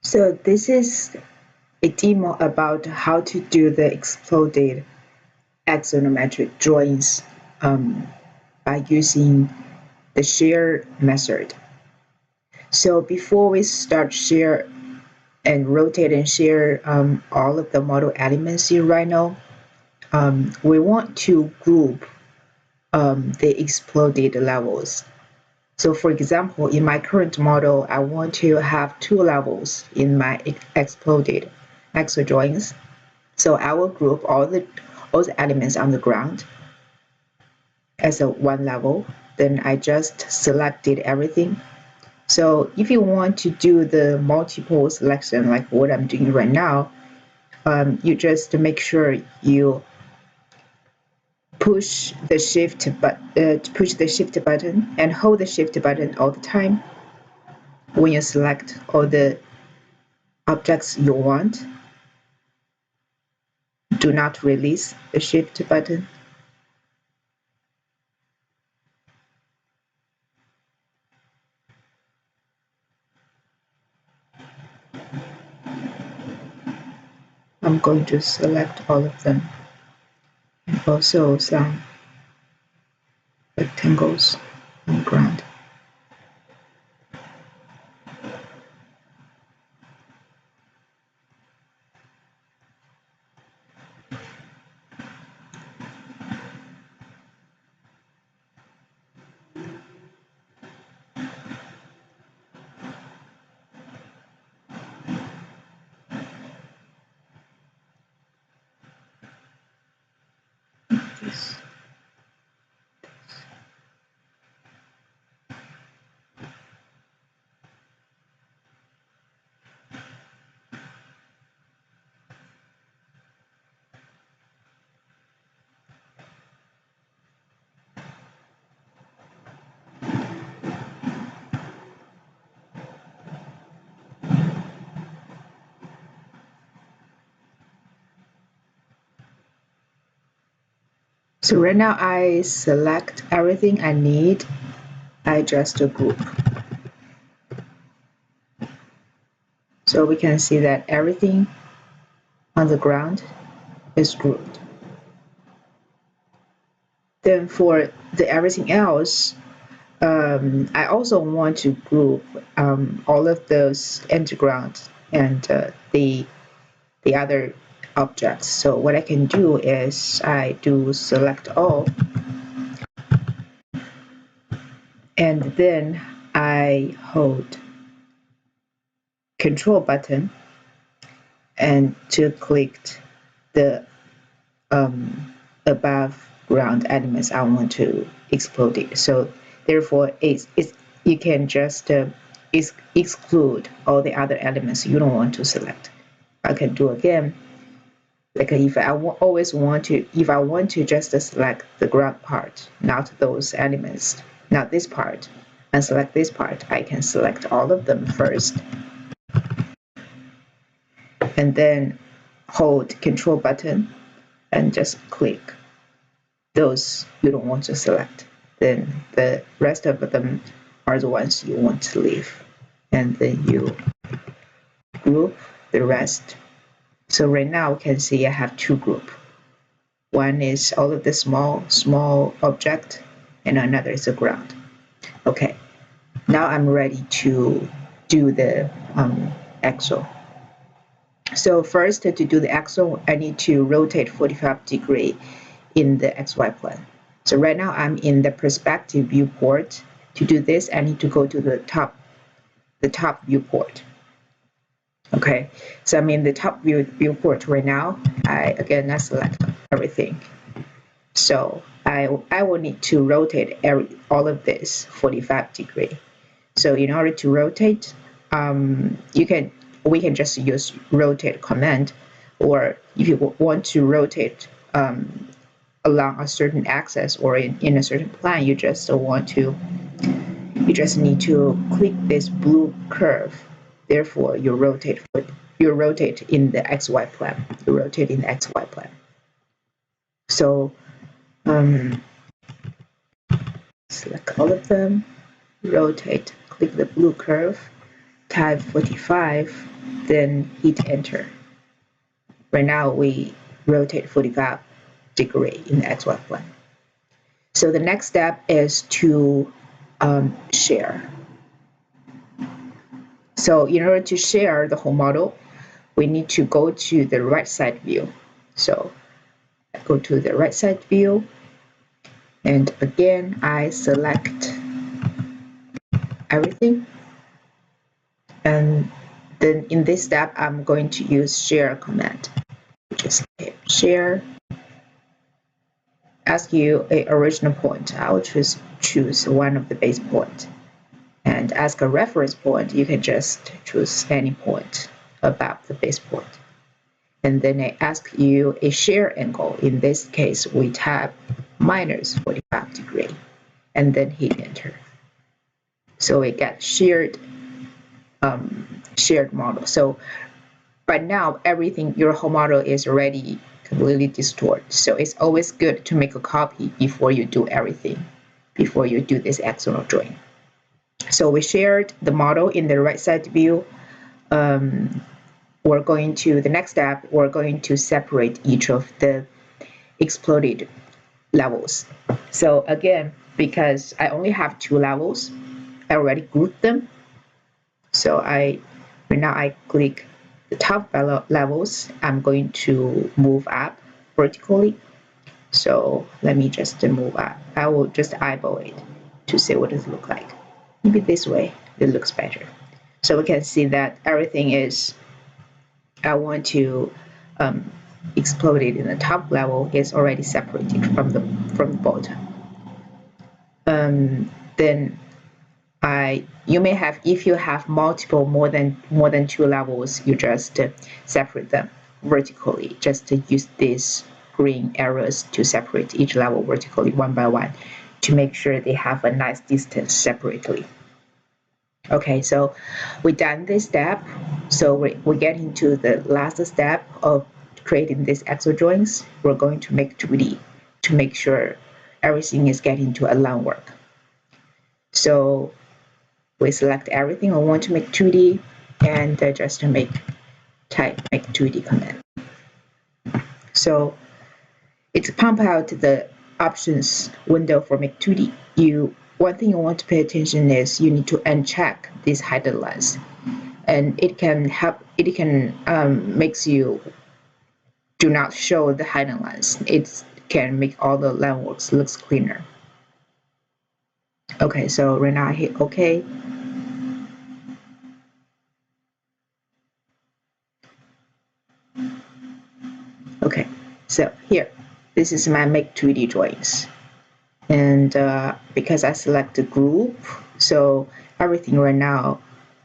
So this is a demo about how to do the exploded axonometric drawings by using the shear method. So before we start shear and rotate and shear all of the model elements in Rhino, we want to group the exploded levels. So for example, in my current model, I want to have 2 levels in my exploded axo drawings. So I will group all the elements on the ground as a one level. Then I just selected everything. So if you want to do the multiple selection like what I'm doing right now, you just make sure you push the shift button and hold the shift button all the time when you select all the objects you want. Do not release the shift button. I'm going to select all of them and also some rectangles on the ground. This. So right now I select everything I need. I just group. So we can see that everything on the ground is grouped. Then for the everything else, I also want to group all of those underground and the other objects. So what I can do is I do select all, and then I hold Control button and to click the above ground elements I want to explode it. So therefore, you can just exclude all the other elements you don't want to select. I can do again. Like if I want to just select the ground part, not those elements, not this part, and select this part, I can select all of them first, and then hold Control button and just click those you don't want to select. Then the rest of them are the ones you want to leave, and then you group the rest. So right now you can see I have 2 groups. One is all of the small object, and another is the ground. Okay, now I'm ready to do the axle. So first, to do the axle, I need to rotate 45 degrees in the XY plane. So right now I'm in the perspective viewport. To do this, I need to go to the top viewport. Okay, so I'm in the top viewport right now. I select everything. So I will need to rotate all of this 45 degrees. So in order to rotate, we can just use rotate command, or if you want to rotate along a certain axis or in a certain plane, you just need to click this blue curve. Therefore, you rotate in the XY plane. You rotate in the XY plane. So select all of them, rotate, click the blue curve, type 45, then hit enter. Right now we rotate 45 degree in the XY plane. So the next step is to shear. So in order to shear the whole model, we need to go to the right side view. So I go to the right side view, and again I select everything, and then in this step I'm going to use shear command. Just hit shear, ask you a original point. I will choose one of the base point, and ask a reference point. You can just choose any point above the base point. And then I ask you a shear angle. In this case, we tap minus 45 degree, and then hit enter. So we get sheared model. So right now, everything, your whole model is already completely distorted. So it's always good to make a copy before you do everything, before you do this external drawing. So we shared the model in the right side view. We're going to, the next step, we're going to separate each of the exploded levels. So again, because I only have 2 levels, I already grouped them. So right now I click the top levels. I'm going to move up vertically. So let me just move up. I will just eyeball it to see what it looks like. Maybe this way, it looks better. So we can see that everything is, I want to explode it in the top level is already separated from the bottom. Then you may have, if you have multiple more than 2 levels, you just separate them vertically. Just use these green arrows to separate each level vertically one by one to make sure they have a nice distance separately. Okay, so we done this step. So we get into the last step of creating these exo drawings. We're going to make 2D to make sure everything is getting to a line work. So we select everything. I want to make 2D, and just to type make 2D command. So it's pump out the options window for make 2D. One thing you want to pay attention is you need to uncheck these hidden lines, and it can help. It can makes you do not show the hidden lines. It can make all the line works looks cleaner. Okay, so right now I hit OK. Okay, so here, this is my make 2D drawings. And because I select the group, so everything right now,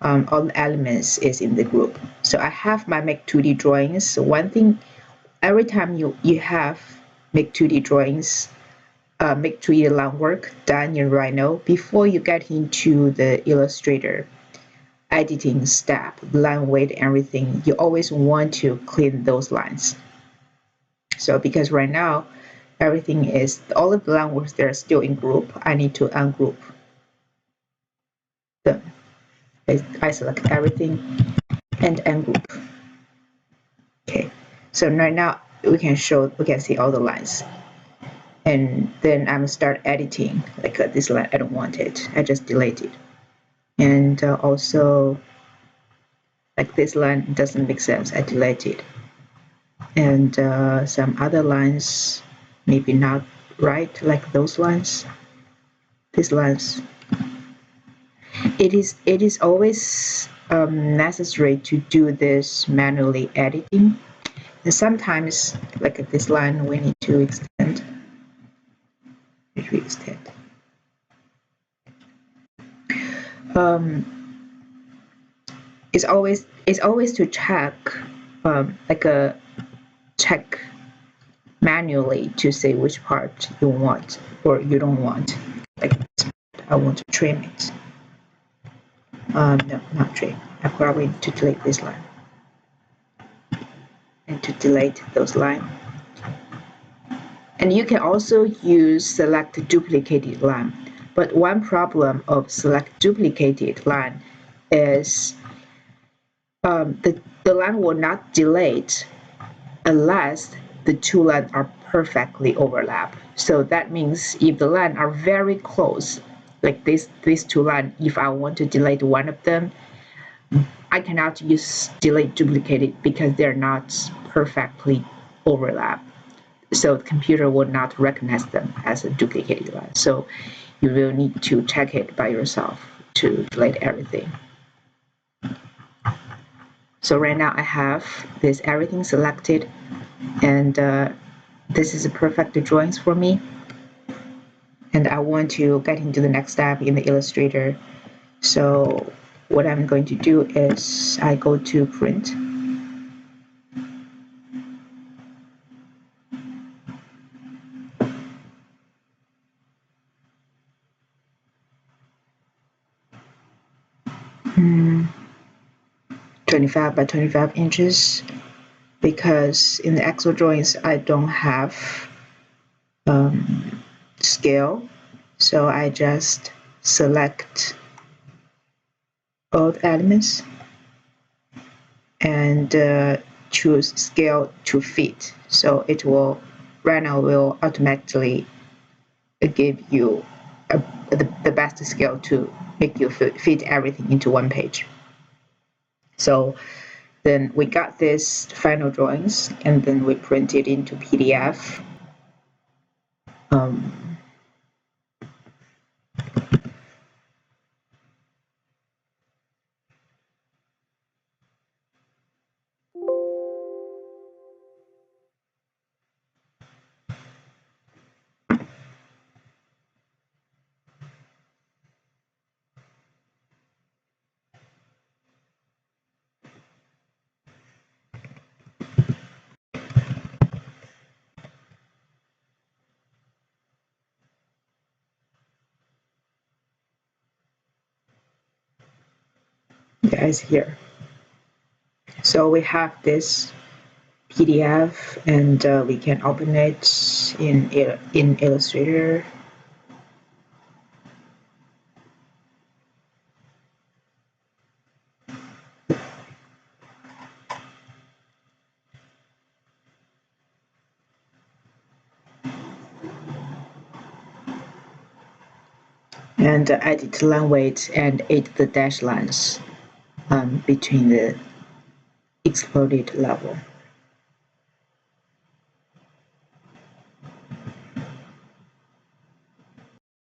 all the elements is in the group. So I have my make 2D drawings. So one thing, every time you have make 2D drawings, make 2D line work done in Rhino, before you get into the Illustrator editing step, line weight, everything, you always want to clean those lines. So because right now, everything is, all of the line works, they're still in group. I need to ungroup them. I select everything and ungroup. Okay, so right now we can see all the lines. And then I'm start editing, like this line, I don't want it. I just delete it. And also, like this line doesn't make sense, I delete it. And some other lines, maybe not right, like those lines. These lines. It is always necessary to do this manually editing. And sometimes, like this line, we need to extend. It's always to check, check manually to say which part you want or you don't want. Like I want to trim it. No, not trim. I probably need to delete this line. And to delete those lines. And you can also use select duplicated line. But one problem of select duplicated line is the line will not delete unless the two lines are perfectly overlap. So that means if the lines are very close, like these two lines, if I want to delete one of them, I cannot use delete duplicated because they're not perfectly overlap. So the computer will not recognize them as a duplicated line. So you will need to check it by yourself to delete everything. So right now I have this everything selected, and this is a perfect drawings for me. And I want to get into the next step in the Illustrator. So what I'm going to do is I go to print. Hmm, 25 by 25 inches, because in the Excel drawings I don't have scale, so I just select all the elements and choose scale to fit. So it will right now will automatically give you the best scale to make you fit everything into one page. So then we got this final drawings, and then we print it into PDF. Guys here. So we have this PDF, and we can open it in Illustrator. And edit line weight and edit the dash lines between the exploded level.